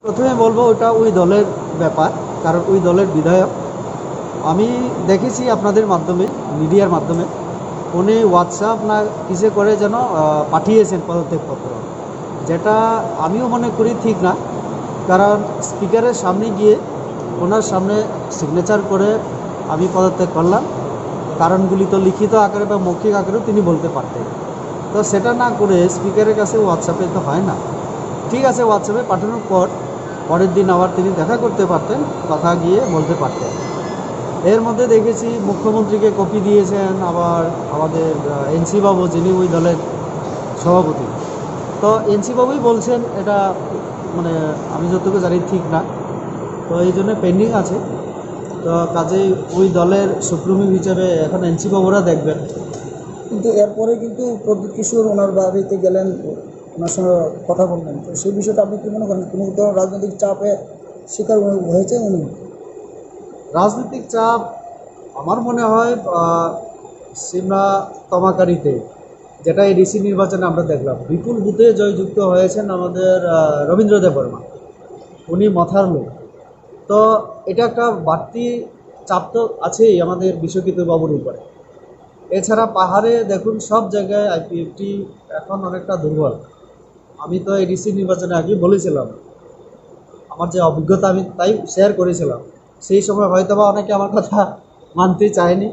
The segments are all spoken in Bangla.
প্রথমে বলবো ওটা ওই দলের ব্যাপার, কারণ ওই দলের বিধায়ক। আমি দেখেছি আপনাদের মাধ্যমে, মিডিয়ার মাধ্যমে উনি হোয়াটসঅ্যাপ না কিসে করে যেন পাঠিয়েছেন পদত্যাগপত্র, যেটা আমিও মনে করি ঠিক না। কারণ স্পিকারের সামনে গিয়ে ওনার সামনে সিগনেচার করে আমি পদত্যাগ করলাম, কারণগুলি তো লিখিত আকারে বা মৌখিক আকারেও তিনি বলতে পারতেন। তো সেটা না করে স্পিকারের কাছে হোয়াটসঅ্যাপে তো হয় না। ঠিক আছে, হোয়াটসঅ্যাপে পাঠানোর পরের দিন আবার তিনি দেখা করতে পারতেন, কথা গিয়ে বলতে পারতেন। এর মধ্যে দেখেছি মুখ্যমন্ত্রীকে কপি দিয়েছেন, আবার আমাদের এনসি বাবু, যিনি ওই দলের সভাপতি, তো এনসি বাবুই বলছেন এটা মানে আমি যতটুকু জানি ঠিক না। তো এই জন্য পেন্ডিং আছে। তো কাজেই ওই দলের সুপ্রিমো হিসেবে এখন এনসি বাবুরা দেখবেন। কিন্তু এরপরে কিন্তু প্রদ্যুৎ কিশোর ওনার বাড়িতে গেলেন, ওনার সঙ্গে কথা বললেন। তো সেই বিষয়টা আপনি কী মনে করেন? কোনো ধরনের রাজনৈতিক চাপে শিকার হয়েছে উনি? রাজনৈতিক চাপ আমার মনে হয় সিমলা তমাকারিতে, যেটা এডিসি নির্বাচনে আমরা দেখলাম, বিপুল বুথে জয়যুক্ত হয়েছেন আমাদের রবীন্দ্র দেববর্মা। উনি মথার লোক। তো এটা একটা বাড়তি চাপ তো আছেই আমাদের বিশ্বকিত বাবুর উপরে। এছাড়া পাহাড়ে দেখুন সব জায়গায় আইপিএফটি এখন অনেকটা দুর্বল। আমি তো এডিসি নির্বাচনে আগে বলেছিলাম, আমার যে অভিজ্ঞতা আমি তাই শেয়ার করেছিলাম। সেই সময় হয়তোবা অনেকে আমার কথা মানতে চায়নি।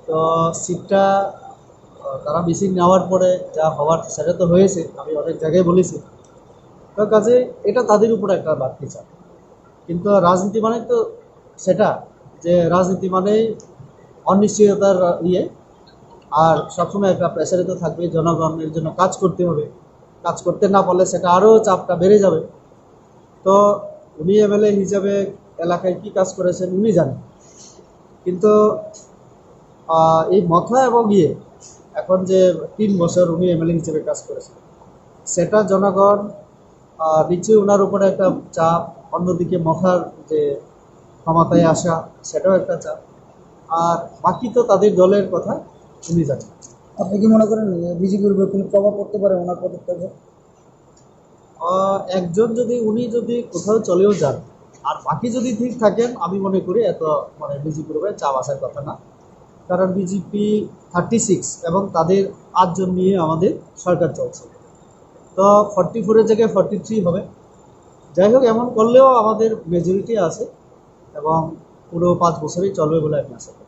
তো সিটটা তারা মিছিল নেওয়ার পরে যা হওয়ার সেটা তো হয়েছে, আমি অনেক জায়গায় বলেছি। তো কাজে এটা তাদের উপরে একটা বাড়তি চাপ। কিন্তু রাজনীতি মানে তো সেটা, যে রাজনীতি মানেই অনিশ্চয়তার ইয়ে, আর সবসময় একটা প্রেসারে তো থাকবে, জনগণের জন্য কাজ করতে হবে। কাজ করতে না পারলে সেটা আরও চাপটা বেড়ে যাবে। তো উনি এমএলএ হিসাবে এলাকায় কি কাজ করেছেন উনি জানেন। কিন্তু এই মথা এবং এখন যে 3 বছর উনি এমএলএ হিসেবে কাজ করেছেন, সেটা জনগণ নিচে ওনার উপরে একটা চাপ, অন্যদিকে মথার যে ক্ষমতায় আসা সেটাও একটা চাপ। আর বাকি তো তাদের দলের কথা উনি জানেন। আপনি কি মনে করেন বিজেপির উপর কোনো প্রভাব পড়তে পারে ওনার পদত্যাগে? উনি যদি কোথাও চলেও যান আর বাকি যদি ঠিক থাকেন, আমি মনে করি এত মানে বিজেপির উপরে চাপ আসার কথা না। কারণ বিজেপি 36 এবং তাদের 8 জন নিয়ে আমাদের সরকার চলছে। তো 44-এর জায়গায় 43 হবে। যাই হোক, এমন করলেও আমাদের মেজরিটি আছে এবং পুরো 5 বছরই চলবে বলে আমি আশা করি।